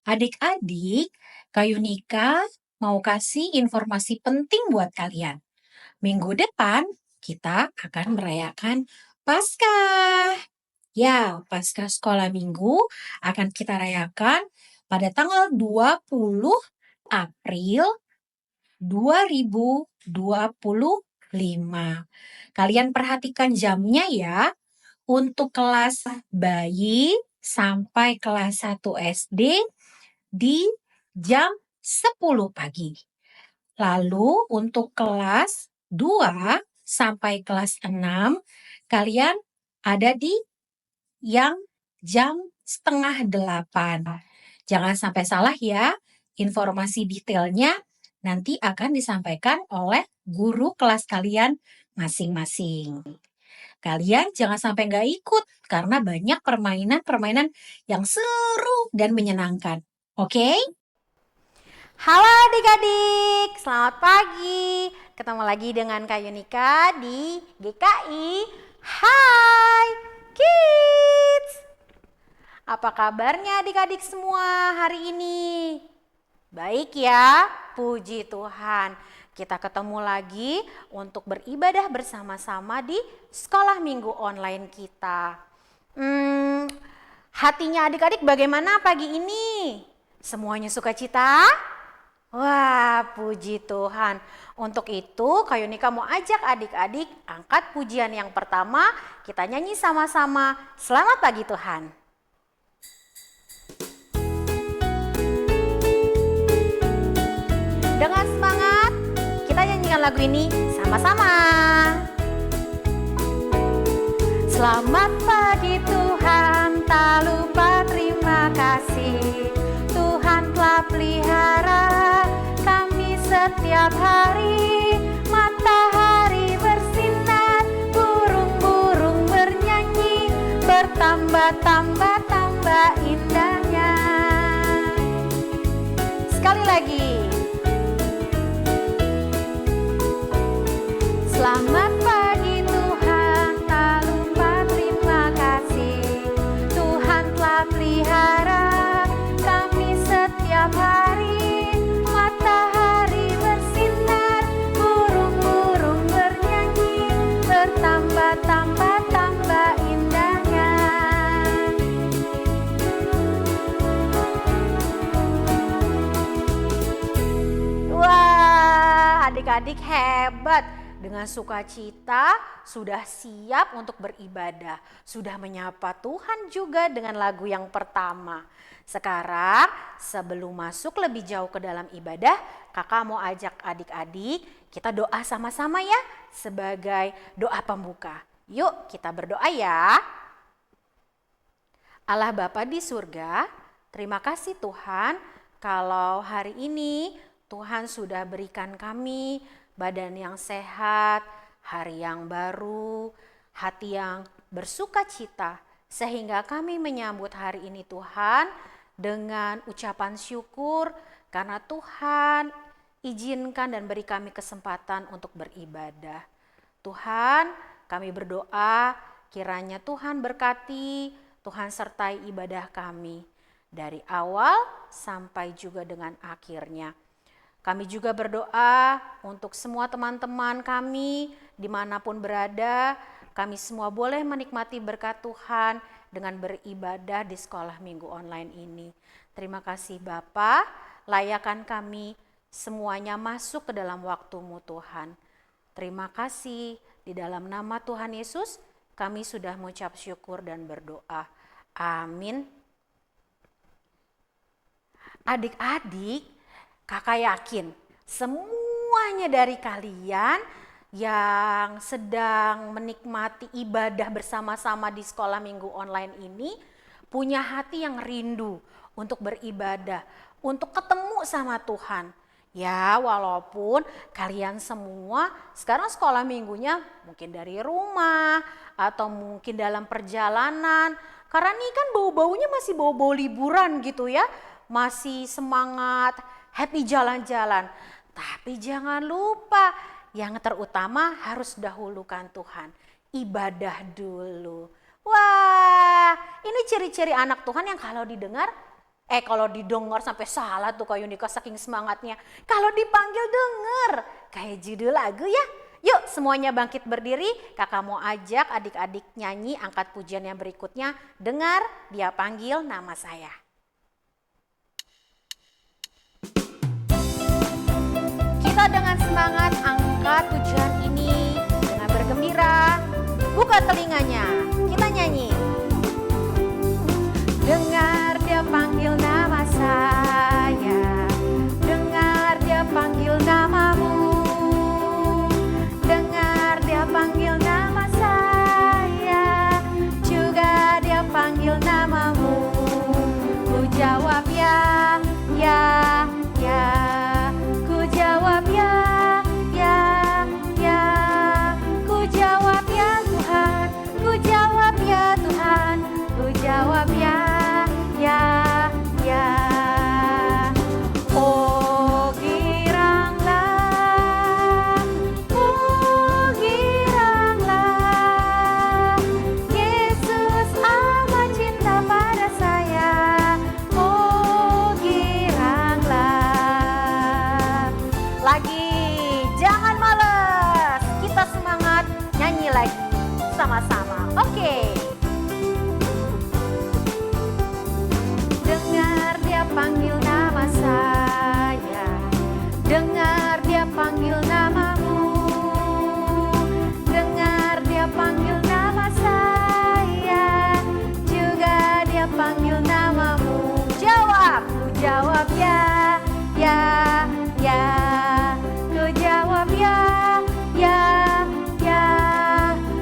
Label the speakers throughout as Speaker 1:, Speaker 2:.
Speaker 1: Adik-adik, Kak Yunika mau kasih informasi penting buat kalian. Minggu depan kita akan merayakan Paskah. Ya, Paskah sekolah minggu akan kita rayakan pada tanggal 20 April 2025. Kalian perhatikan jamnya ya. Untuk kelas bayi sampai kelas 1 SD di jam 10 pagi. Lalu untuk kelas 2 sampai kelas 6, kalian ada di yang jam setengah 8. Jangan sampai salah ya, informasi detailnya nanti akan disampaikan oleh guru kelas kalian masing-masing. Kalian jangan sampai nggak ikut karena banyak permainan-permainan yang seru dan menyenangkan. Oke?
Speaker 2: Halo adik-adik, selamat pagi. Ketemu lagi dengan Kak Yunika di GKI. Hai Kids. Apa kabarnya adik-adik semua hari ini? Baik ya, puji Tuhan. Kita ketemu lagi untuk beribadah bersama-sama di sekolah minggu online kita. Hatinya adik-adik bagaimana pagi ini? Semuanya sukacita? Wah, puji Tuhan. Untuk itu, Kak Yunika mau ajak adik-adik angkat pujian yang pertama. Kita nyanyi sama-sama. Selamat pagi Tuhan. Dengan semangat, kita nyanyikan lagu ini sama-sama. Selamat pagi Tuhan, tak lupa terima kasih. Tuhan telah pelihara kami setiap hari. Matahari bersinar, burung-burung bernyanyi, bertambah-tambah indahnya. Sekali lagi. Selamat pagi Tuhan, tak lupa terima kasih. Tuhan telah pelihara kami setiap hari. Matahari bersinar, burung-burung bernyanyi, bertambah-tambah indahnya. Wah, adik-adik hebat. Dengan sukacita sudah siap untuk beribadah. Sudah menyapa Tuhan juga dengan lagu yang pertama. Sekarang sebelum masuk lebih jauh ke dalam ibadah, kakak mau ajak adik-adik kita doa sama-sama ya sebagai doa pembuka. Yuk kita berdoa ya. Allah Bapa di surga, terima kasih Tuhan kalau hari ini Tuhan sudah berikan kami badan yang sehat, hari yang baru, hati yang bersuka cita, sehingga kami menyambut hari ini Tuhan dengan ucapan syukur karena Tuhan izinkan dan beri kami kesempatan untuk beribadah. Tuhan, kami berdoa kiranya Tuhan berkati, Tuhan sertai ibadah kami dari awal sampai juga dengan akhirnya. Kami juga berdoa untuk semua teman-teman kami dimanapun berada. Kami semua boleh menikmati berkat Tuhan dengan beribadah di sekolah minggu online ini. Terima kasih Bapa, layakan kami semuanya masuk ke dalam waktu-Mu Tuhan. Terima kasih, di dalam nama Tuhan Yesus kami sudah mengucap syukur dan berdoa. Amin. Adik-adik, kakak yakin semuanya dari kalian yang sedang menikmati ibadah bersama-sama di sekolah minggu online ini punya hati yang rindu untuk beribadah, untuk ketemu sama Tuhan. Ya, walaupun kalian semua sekarang sekolah minggunya mungkin dari rumah atau mungkin dalam perjalanan. Karena ini kan bau-baunya masih bau-bau liburan gitu ya. Masih semangat, happy jalan-jalan. Tapi jangan lupa yang terutama harus dahulukan Tuhan. Ibadah dulu. Wah, ini ciri-ciri anak Tuhan yang kalau didengar Kalau didengar sampai salah tuh Kak Yunika saking semangatnya. Kalau dipanggil denger, kayak judul lagu ya. Yuk semuanya bangkit berdiri, kakak mau ajak adik-adik nyanyi angkat pujian yang berikutnya. Dengar dia panggil nama saya. Kita dengan semangat angkat pujian ini dengan bergembira. Buka telinganya, kita nyanyi. Dengar dia panggil nama saya, dengar dia panggil namamu, dengar dia panggil nama saya, juga dia panggil namamu. Ku jawab ya, ya, ya, ku jawab ya, ya, ya, ku jawab ya Tuhan, ku jawab ya Tuhan, ku jawab ya. Ya, ya, oh giranglah, Yesus amat cinta pada saya, oh giranglah. Lagi, jangan males, kita semangat nyanyi lagi sama-sama, oke. Dengar dia panggil nama saya, dengar dia panggil namamu, dengar dia panggil nama saya, juga dia panggil namamu. Jawab, ku jawab ya, ya, ya, ku jawab ya, ya, ya,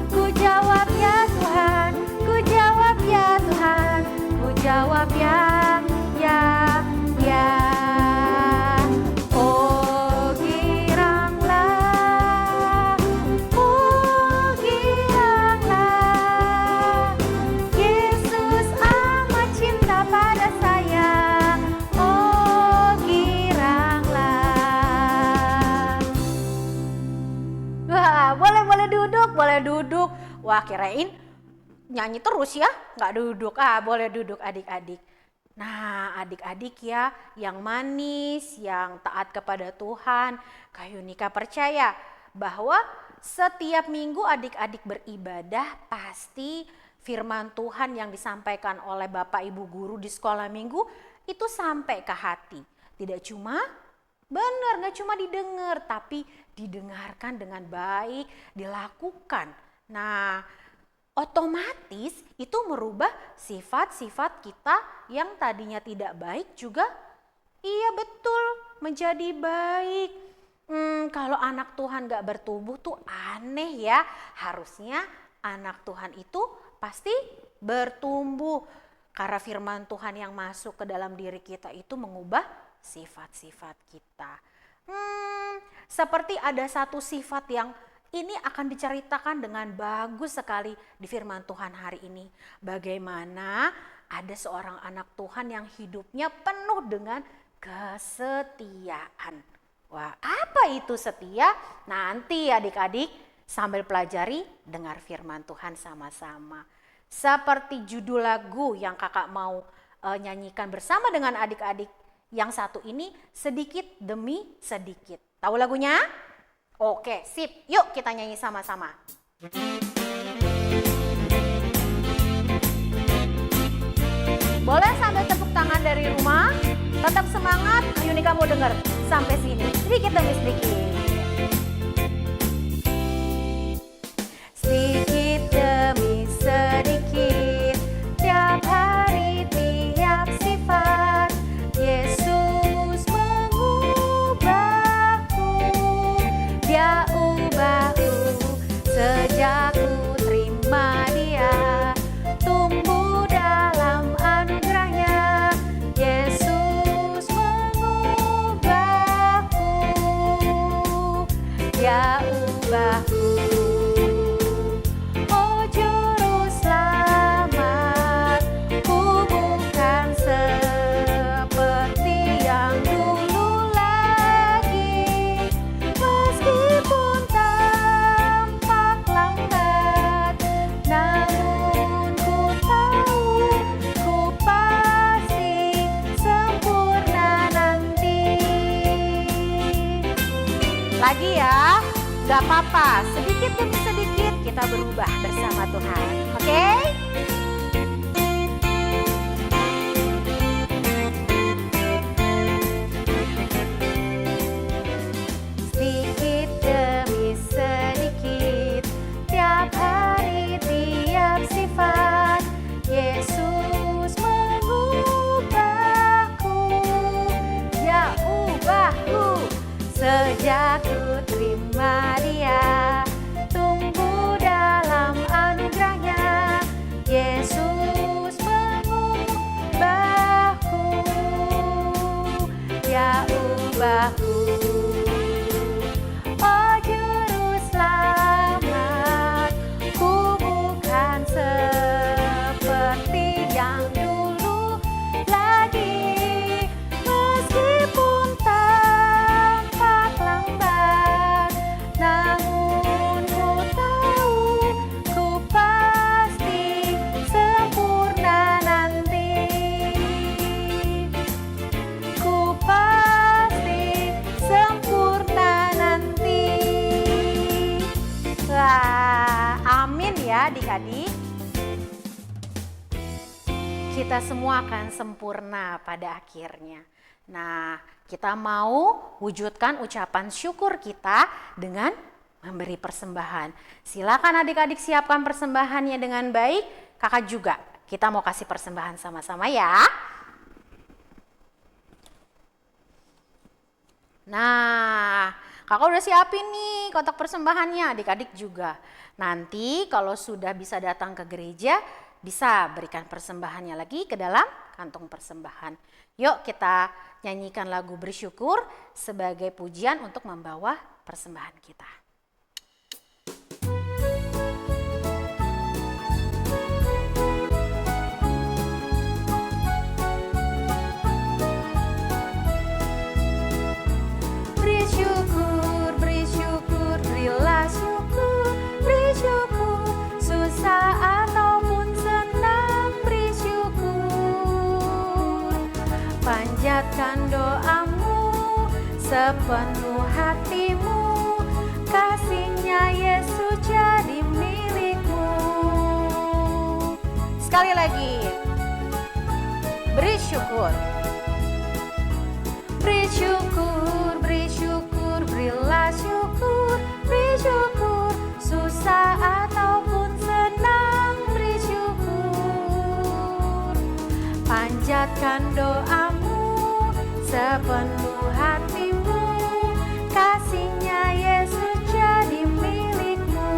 Speaker 2: ku jawab ya Tuhan, ku jawab ya Tuhan, ku jawab ya. Ya, ya, oh giranglah, Yesus amat cinta pada saya, oh giranglah. Wah, boleh duduk, boleh duduk. Wah, kirain nyanyi terus ya, nggak duduk. Boleh duduk adik-adik. Nah, adik-adik ya, yang manis, yang taat kepada Tuhan, Kak Yunika percaya bahwa setiap minggu adik-adik beribadah pasti firman Tuhan yang disampaikan oleh Bapak Ibu guru di sekolah minggu itu sampai ke hati. Tidak cuma benar, gak cuma didengar, tapi didengarkan dengan baik, dilakukan. Nah, otomatis itu merubah sifat-sifat kita yang tadinya tidak baik juga iya betul menjadi baik. Kalau anak Tuhan gak bertumbuh tuh aneh ya. Harusnya anak Tuhan itu pasti bertumbuh. Karena firman Tuhan yang masuk ke dalam diri kita itu mengubah sifat-sifat kita. Seperti ada satu sifat yang ini akan diceritakan dengan bagus sekali di firman Tuhan hari ini. Bagaimana ada seorang anak Tuhan yang hidupnya penuh dengan kesetiaan. Wah, apa itu setia? Nanti adik-adik sambil pelajari dengar firman Tuhan sama-sama. Seperti judul lagu yang kakak mau nyanyikan bersama dengan adik-adik yang satu ini, sedikit demi sedikit. Tahu lagunya? Oke, sip. Yuk kita nyanyi sama-sama. Boleh sambil tepuk tangan dari rumah. Tetap semangat. Yunika mau denger sampai sini. Sedikit demi sedikit. Sedikit demi sedikit. Tiap hari, tiap sifat. Yesus mengubahku. Dia ubahku sejak ku terima Dia, tumbuh dalam anugerahnya. Yesus mengubahku. lagi ya. Gak apa-apa, sedikit demi sedikit kita berubah bersama Tuhan. Oke? Sedikit demi sedikit, tiap hari, tiap sifat, Yesus mengubahku, ya ubahku. Sejak ku terima Dia, tumbuh dalam anugerahnya, Yesus mengubahku, ya ubahku. Oh Juru Selamat, ku bukan seperti yang dulu lagi, meskipun tampak lambat, namun ku tahu ku pasti sempurna nanti. Ku pasti sempurna nanti. Wah, amin ya adik-adik. Kita semua akan sempurna pada akhirnya. Nah, kita mau wujudkan ucapan syukur kita dengan memberi persembahan. Silakan adik-adik siapkan persembahannya dengan baik. Kakak juga, kita mau kasih persembahan sama-sama ya. Nah, kakak udah siapin nih kotak persembahannya, adik-adik juga. Nanti kalau sudah bisa datang ke gereja, bisa berikan persembahannya lagi ke dalam kantung persembahan. Yuk kita nyanyikan lagu bersyukur sebagai pujian untuk membawa persembahan kita. Beri syukur, berilah syukur, beri syukur, susah ataupun senang, beri syukur. Panjatkan doamu sepenuh hatimu, kasih-Nya Yesus jadi milikmu. Sekali lagi, beri syukur. Beri syukur, beri syukur, berilah syukur, beri syukur, susah ataupun senang, beri syukur. Panjatkan doamu sepenuh hatimu, kasih-Nya Yesus jadi milikmu.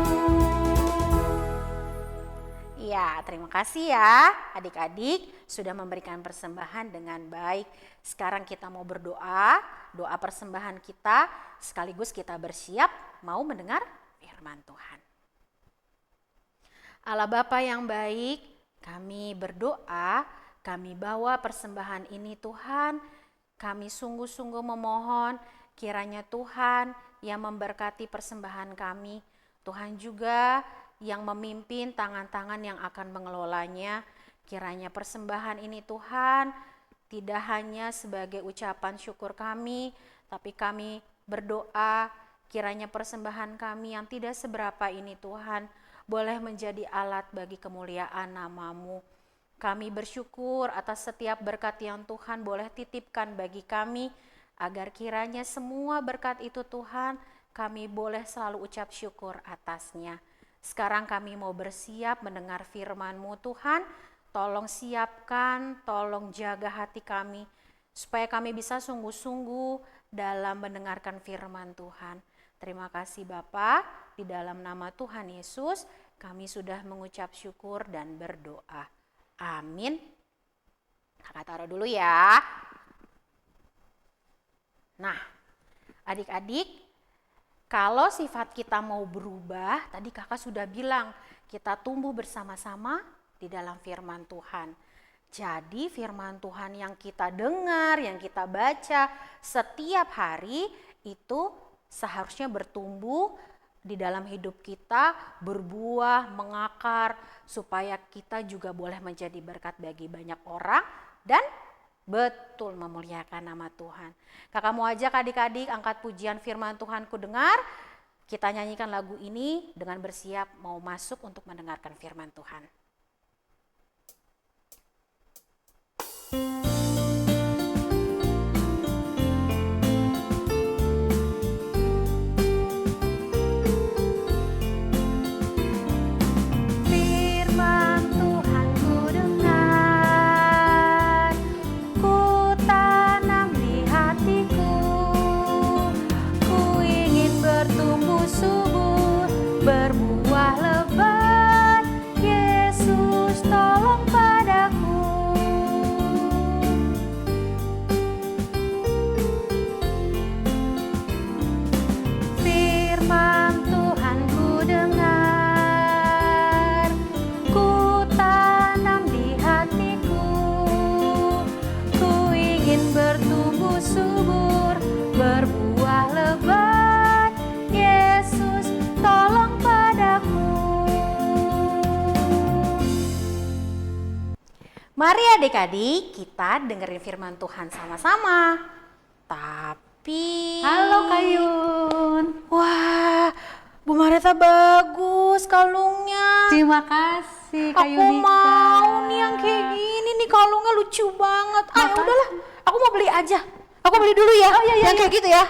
Speaker 2: Ya, terima kasih ya adik-adik sudah memberikan persembahan dengan baik. Sekarang kita mau berdoa, doa persembahan kita, sekaligus kita bersiap mau mendengar firman Tuhan. Allah Bapa yang baik, kami berdoa, kami bawa persembahan ini Tuhan, kami sungguh-sungguh memohon kiranya Tuhan yang memberkati persembahan kami, Tuhan juga yang memimpin tangan-tangan yang akan mengelolanya, kiranya persembahan ini Tuhan tidak hanya sebagai ucapan syukur kami, tapi kami berdoa kiranya persembahan kami yang tidak seberapa ini Tuhan boleh menjadi alat bagi kemuliaan nama-Mu. Kami bersyukur atas setiap berkat yang Tuhan boleh titipkan bagi kami, agar kiranya semua berkat itu Tuhan kami boleh selalu ucap syukur atasnya. Sekarang kami mau bersiap mendengar firman-Mu Tuhan. Tolong siapkan, tolong jaga hati kami, supaya kami bisa sungguh-sungguh dalam mendengarkan firman Tuhan. Terima kasih Bapa, di dalam nama Tuhan Yesus, kami sudah mengucap syukur dan berdoa. Amin. Kakak taruh dulu ya. Nah, adik-adik, kalau sifat kita mau berubah, tadi kakak sudah bilang, kita tumbuh bersama-sama di dalam firman Tuhan. Jadi firman Tuhan yang kita dengar, yang kita baca setiap hari itu seharusnya bertumbuh di dalam hidup kita, berbuah, mengakar, supaya kita juga boleh menjadi berkat bagi banyak orang dan betul memuliakan nama Tuhan. Kakak mau ajak adik-adik angkat pujian firman Tuhan ku dengar. Kita nyanyikan lagu ini dengan bersiap mau masuk untuk mendengarkan firman Tuhan.
Speaker 3: Berbuah lebat, Yesus tolong padaku. Firman Tuhan ku dengar, ku tanam di hatiku. Ku ingin bertumbuh subur, berbuah lebat, Yesus tolong padaku.
Speaker 2: Mari adik-adik kita dengerin firman Tuhan sama-sama. Tapi...
Speaker 3: Halo Kayun.
Speaker 2: Wah, Bu Marita bagus kalungnya.
Speaker 3: Terima kasih Kak
Speaker 2: Aku
Speaker 3: Yunika.
Speaker 2: mau nih yang kayak gini nih, kalungnya lucu banget. Ah ya udahlah, aku mau beli aja. Aku beli dulu ya.
Speaker 3: Oh, iya,
Speaker 2: yang
Speaker 3: iya.
Speaker 2: kayak gitu ya.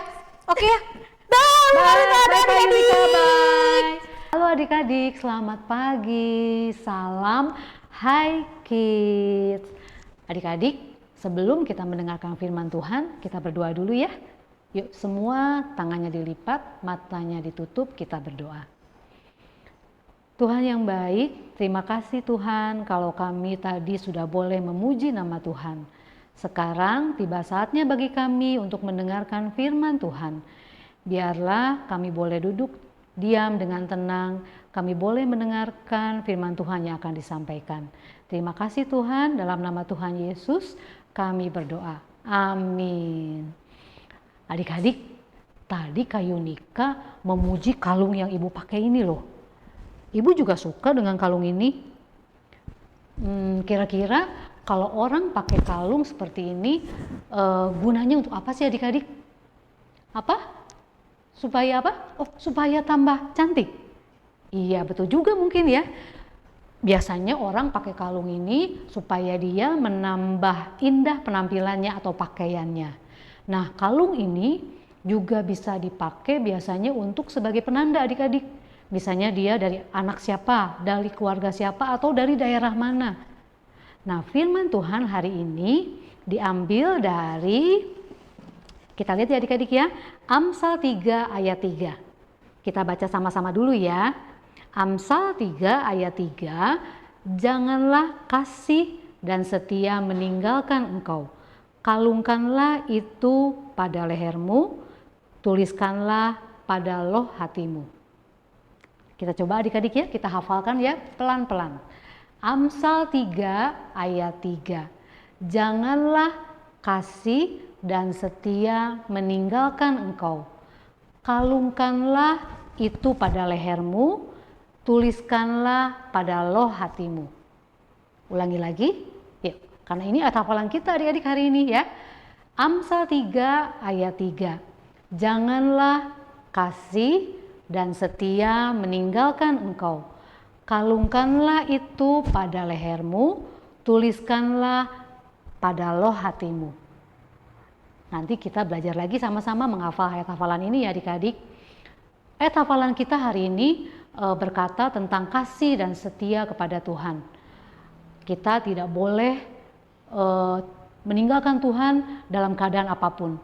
Speaker 2: Oke ya. Dah, Bu Marita,
Speaker 3: Bye,
Speaker 2: dah,
Speaker 3: Kak Yunika,
Speaker 2: adik-adik.
Speaker 3: bye. Halo adik-adik, selamat pagi. Salam Hai Kids. Adik-adik, sebelum kita mendengarkan firman Tuhan, kita berdoa dulu ya. Yuk semua tangannya dilipat, matanya ditutup, kita berdoa. Tuhan yang baik, terima kasih Tuhan kalau kami tadi sudah boleh memuji nama Tuhan. Sekarang tiba saatnya bagi kami untuk mendengarkan firman Tuhan. Biarlah kami boleh duduk diam dengan tenang, kami boleh mendengarkan firman Tuhan yang akan disampaikan. Terima kasih Tuhan, dalam nama Tuhan Yesus kami berdoa. Amin. Adik-adik, tadi Kak Yunika memuji kalung yang ibu pakai ini loh. Ibu juga suka dengan kalung ini. Kira-kira kalau orang pakai kalung seperti ini, gunanya untuk apa sih adik-adik? Apa? Supaya apa? Oh, supaya tambah cantik. Iya, betul juga mungkin ya. Biasanya orang pakai kalung ini supaya dia menambah indah penampilannya atau pakaiannya. Nah, kalung ini juga bisa dipakai biasanya untuk sebagai penanda adik-adik. Misalnya dia dari anak siapa, dari keluarga siapa, atau dari daerah mana. Nah, firman Tuhan hari ini diambil dari, kita lihat ya adik-adik ya, Amsal 3 ayat 3. Kita baca sama-sama dulu ya. Amsal 3 ayat 3, janganlah kasih dan setia meninggalkan engkau. Kalungkanlah itu pada lehermu, tuliskanlah pada loh hatimu. Kita coba adik-adik ya, kita hafalkan ya pelan-pelan. Amsal 3 ayat 3, janganlah kasih dan setia meninggalkan engkau. Kalungkanlah itu pada lehermu, tuliskanlah pada loh hatimu. Ulangi lagi, yuk, karena ini ayat hafalan kita adik-adik hari ini ya. Amsal 3 ayat 3, janganlah kasih dan setia meninggalkan engkau. Kalungkanlah itu pada lehermu, tuliskanlah pada loh hatimu. Nanti kita belajar lagi sama-sama menghafal ayat hafalan ini ya adik-adik. Ayat hafalan kita hari ini berkata tentang kasih dan setia kepada Tuhan. Kita tidak boleh meninggalkan Tuhan dalam keadaan apapun.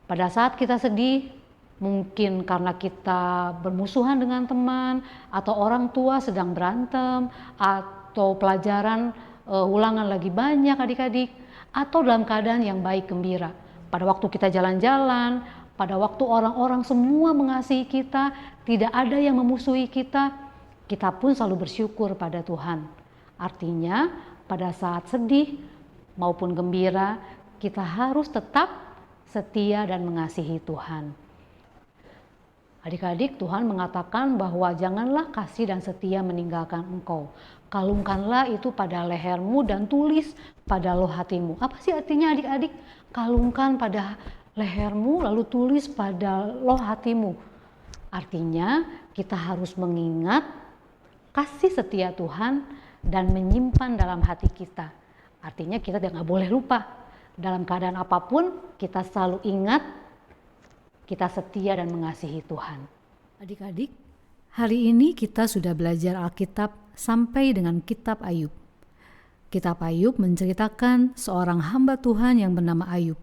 Speaker 3: Pada saat kita sedih, mungkin karena kita bermusuhan dengan teman, atau orang tua sedang berantem, atau pelajaran ulangan lagi banyak adik-adik, atau dalam keadaan yang baik gembira. Pada waktu kita jalan-jalan, pada waktu orang-orang semua mengasihi kita, tidak ada yang memusuhi kita, kita pun selalu bersyukur pada Tuhan. Artinya pada saat sedih maupun gembira, kita harus tetap setia dan mengasihi Tuhan. Adik-adik, Tuhan mengatakan bahwa janganlah kasih dan setia meninggalkan engkau. Kalungkanlah itu pada lehermu dan tulis pada loh hatimu. Apa sih artinya adik-adik? Kalungkan pada lehermu lalu tulis pada loh hatimu. Artinya kita harus mengingat kasih setia Tuhan dan menyimpan dalam hati kita. Artinya kita nggak boleh lupa. Dalam keadaan apapun kita selalu ingat kita setia dan mengasihi Tuhan. Adik-adik, hari ini kita sudah belajar Alkitab sampai dengan kitab Ayub. Kitab Ayub menceritakan seorang hamba Tuhan yang bernama Ayub.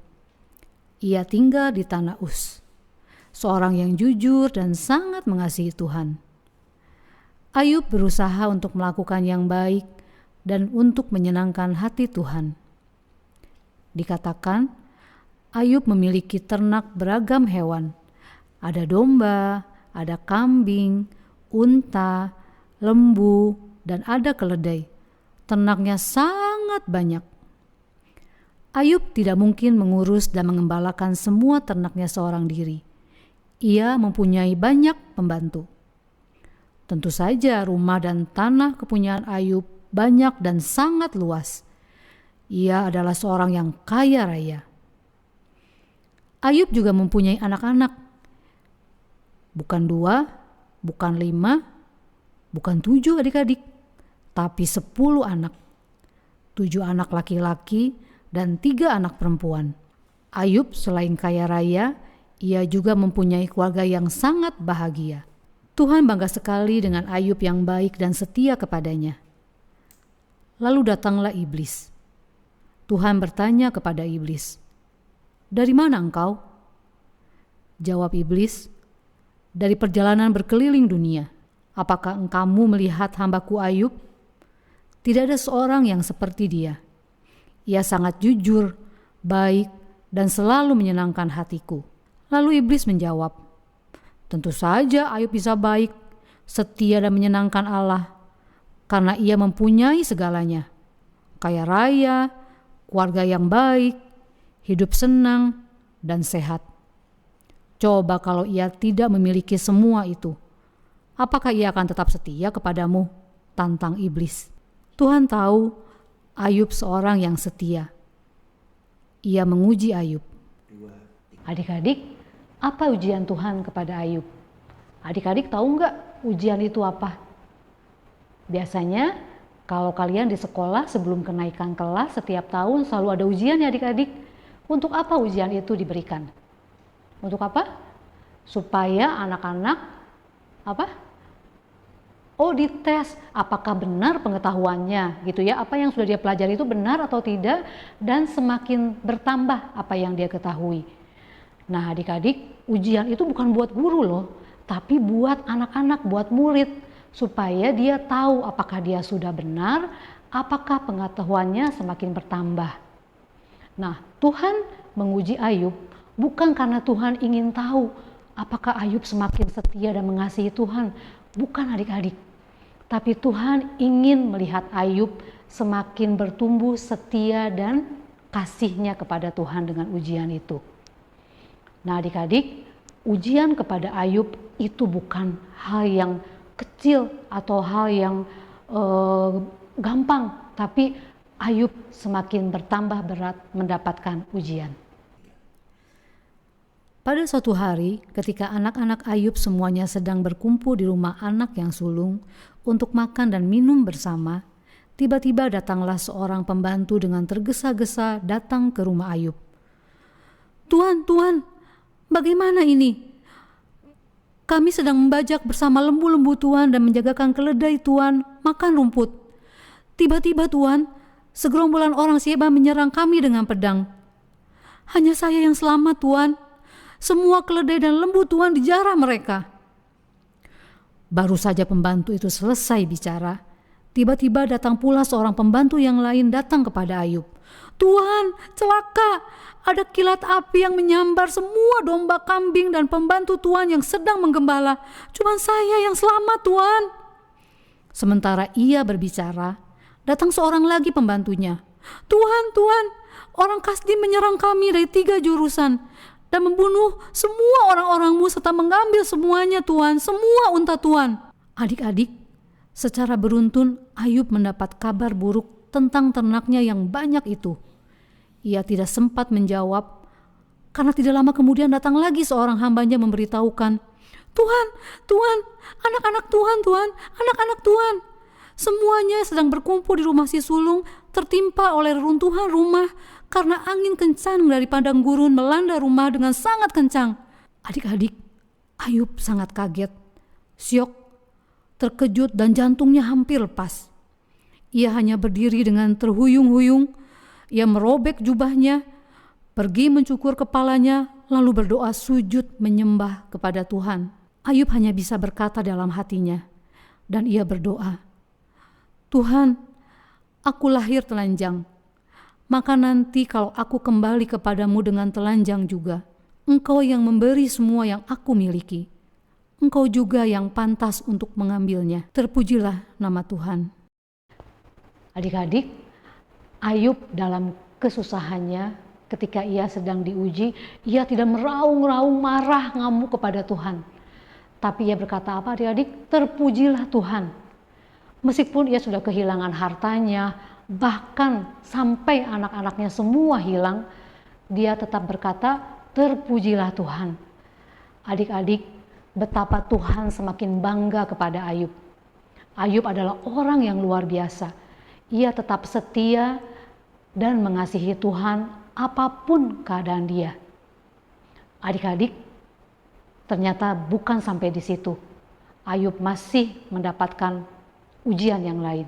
Speaker 3: Ia tinggal di tanah Uz. Seorang yang jujur dan sangat mengasihi Tuhan. Ayub berusaha untuk melakukan yang baik dan untuk menyenangkan hati Tuhan. Dikatakan, Ayub memiliki ternak beragam hewan. Ada domba, ada kambing, unta, lembu, dan ada keledai. Ternaknya sangat banyak. Ayub tidak mungkin mengurus dan mengembalakan semua ternaknya seorang diri. Ia mempunyai banyak pembantu. Tentu saja rumah dan tanah kepunyaan Ayub banyak dan sangat luas. Ia adalah seorang yang kaya raya. Ayub juga mempunyai anak-anak. Bukan 2, bukan 5, bukan 7 adik-adik, tapi 10 anak. 7 anak laki-laki dan 3 anak perempuan. Ayub selain kaya raya, ia juga mempunyai keluarga yang sangat bahagia. Tuhan bangga sekali dengan Ayub yang baik dan setia kepadanya. Lalu datanglah iblis. Tuhan bertanya kepada iblis, "Dari mana engkau?" Jawab iblis, "Dari perjalanan berkeliling dunia. Apakah engkamu melihat hambaku Ayub? Tidak ada seorang yang seperti dia. Ia sangat jujur, baik, dan selalu menyenangkan hatiku." Lalu iblis menjawab, "Tentu saja Ayub bisa baik, setia dan menyenangkan Allah, karena ia mempunyai segalanya. Kaya raya, keluarga yang baik, hidup senang, dan sehat. Coba kalau ia tidak memiliki semua itu, apakah ia akan tetap setia kepadamu?" Tantang iblis. Tuhan tahu Ayub seorang yang setia. Ia menguji Ayub. Adik-adik, apa ujian Tuhan kepada Ayub? Adik-adik tahu nggak ujian itu apa? Biasanya kalau kalian di sekolah sebelum kenaikan kelas setiap tahun selalu ada ujian ya adik-adik. Untuk apa ujian itu diberikan? Untuk apa? Supaya anak-anak dites apakah benar pengetahuannya gitu ya. Apa yang sudah dia pelajari itu benar atau tidak, dan semakin bertambah apa yang dia ketahui. Nah adik-adik, ujian itu bukan buat guru loh, tapi buat anak-anak, buat murid, supaya dia tahu apakah dia sudah benar, apakah pengetahuannya semakin bertambah. Nah, Tuhan menguji Ayub bukan karena Tuhan ingin tahu apakah Ayub semakin setia dan mengasihi Tuhan, bukan adik-adik. Tapi Tuhan ingin melihat Ayub semakin bertumbuh setia dan kasihnya kepada Tuhan dengan ujian itu. Nah adik-adik, ujian kepada Ayub itu bukan hal yang kecil atau hal yang gampang, tapi Ayub semakin bertambah berat mendapatkan ujian. Pada suatu hari, ketika anak-anak Ayub semuanya sedang berkumpul di rumah anak yang sulung untuk makan dan minum bersama, tiba-tiba datanglah seorang pembantu dengan tergesa-gesa datang ke rumah Ayub. Tuhan, bagaimana ini? Kami sedang membajak bersama lembu-lembu Tuhan dan menjagakan keledai Tuhan makan rumput. Tiba-tiba Tuhan, segerombolan orang Sheba menyerang kami dengan pedang. Hanya saya yang selamat Tuhan. Semua keledai dan lembu Tuhan dijarah mereka. Baru saja pembantu itu selesai bicara, tiba-tiba datang pula seorang pembantu yang lain datang kepada Ayub. Tuhan, celaka! Ada kilat api yang menyambar semua domba, kambing, dan pembantu Tuhan yang sedang menggembala. Cuma saya yang selamat, Tuhan. Sementara ia berbicara, datang seorang lagi pembantunya. Tuhan, orang Kasdim menyerang kami dari 3 jurusan dan membunuh semua orang-orangmu serta mengambil semuanya, Tuhan, semua unta Tuhan. Adik-adik, Secara beruntun, Ayub mendapat kabar buruk tentang ternaknya yang banyak itu. Ia tidak sempat menjawab, karena tidak lama kemudian datang lagi seorang hambanya memberitahukan, "Tuhan, Tuhan, anak-anak Tuhan, Tuhan, anak-anak Tuhan. Semuanya sedang berkumpul di rumah si sulung, tertimpa oleh reruntuhan rumah karena angin kencang dari padang gurun melanda rumah dengan sangat kencang." Adik-adik, Ayub sangat kaget, syok, terkejut dan jantungnya hampir lepas. Ia hanya berdiri dengan terhuyung-huyung. Ia merobek jubahnya, pergi mencukur kepalanya, lalu berdoa sujud menyembah kepada Tuhan. Ayub hanya bisa berkata dalam hatinya, dan ia berdoa, "Tuhan, aku lahir telanjang, maka nanti kalau aku kembali kepadamu dengan telanjang juga, Engkau yang memberi semua yang aku miliki. Engkau juga yang pantas untuk mengambilnya. Terpujilah nama Tuhan." Adik-adik, Ayub dalam kesusahannya ketika ia sedang diuji, ia tidak meraung-raung marah ngamuk kepada Tuhan. Tapi ia berkata apa adik-adik? Terpujilah Tuhan. Meskipun ia sudah kehilangan hartanya, bahkan sampai anak-anaknya semua hilang, dia tetap berkata, terpujilah Tuhan. Adik-adik, betapa Tuhan semakin bangga kepada Ayub. Ayub adalah orang yang luar biasa. Ia tetap setia dan mengasihi Tuhan apapun keadaan dia. Adik-adik, ternyata bukan sampai di situ. Ayub masih mendapatkan ujian yang lain.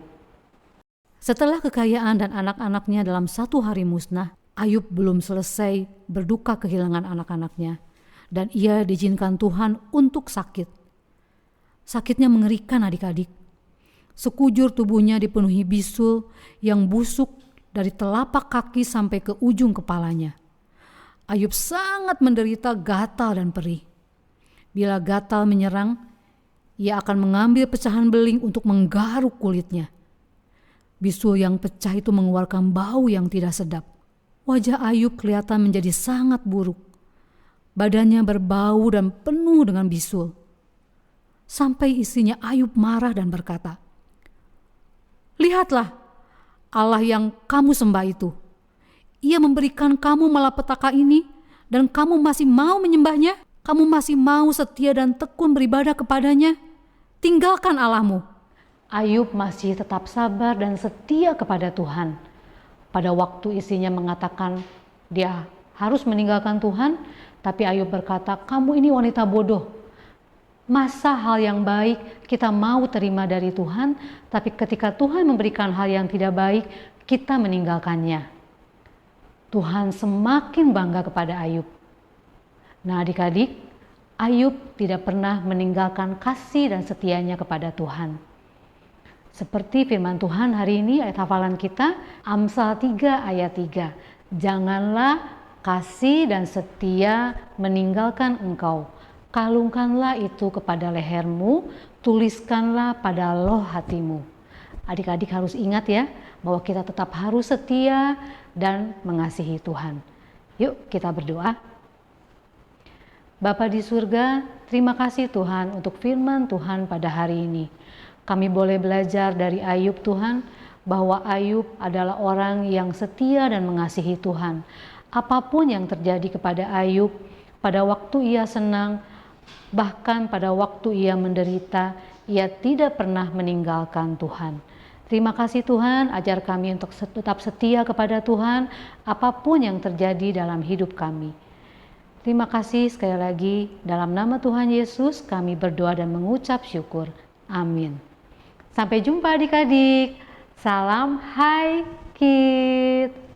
Speaker 3: Setelah kekayaan dan anak-anaknya dalam satu hari musnah, Ayub belum selesai berduka kehilangan anak-anaknya, dan ia diizinkan Tuhan untuk sakit. Sakitnya mengerikan adik-adik. Sekujur tubuhnya dipenuhi bisul yang busuk dari telapak kaki sampai ke ujung kepalanya. Ayub sangat menderita gatal dan perih. Bila gatal menyerang, ia akan mengambil pecahan beling untuk menggaruk kulitnya. Bisul yang pecah itu mengeluarkan bau yang tidak sedap. Wajah Ayub kelihatan menjadi sangat buruk. Badannya berbau dan penuh dengan bisul. Sampai istrinya Ayub marah dan berkata, "Lihatlah, Allah yang kamu sembah itu. Ia memberikan kamu malapetaka ini dan kamu masih mau menyembahnya? Kamu masih mau setia dan tekun beribadah kepadanya? Tinggalkan Allahmu." Ayub masih tetap sabar dan setia kepada Tuhan. Pada waktu istrinya mengatakan dia harus meninggalkan Tuhan, tapi Ayub berkata, "Kamu ini wanita bodoh. Masa hal yang baik kita mau terima dari Tuhan, tapi ketika Tuhan memberikan hal yang tidak baik, kita meninggalkannya." Tuhan semakin bangga kepada Ayub. Nah adik-adik, Ayub tidak pernah meninggalkan kasih dan setianya kepada Tuhan. Seperti firman Tuhan hari ini, ayat hafalan kita, Amsal 3 ayat 3. "Janganlah kasih dan setia meninggalkan engkau. Kalungkanlah itu kepada lehermu, tuliskanlah pada loh hatimu." Adik-adik harus ingat ya, bahwa kita tetap harus setia dan mengasihi Tuhan. Yuk kita berdoa. Bapa di surga, terima kasih Tuhan untuk firman Tuhan pada hari ini. Kami boleh belajar dari Ayub Tuhan, bahwa Ayub adalah orang yang setia dan mengasihi Tuhan. Apapun yang terjadi kepada Ayub, pada waktu ia senang, bahkan pada waktu ia menderita, ia tidak pernah meninggalkan Tuhan. Terima kasih Tuhan, ajar kami untuk tetap setia kepada Tuhan, apapun yang terjadi dalam hidup kami. Terima kasih sekali lagi, dalam nama Tuhan Yesus kami berdoa dan mengucap syukur. Amin. Sampai jumpa adik-adik. Salam Hai Kid.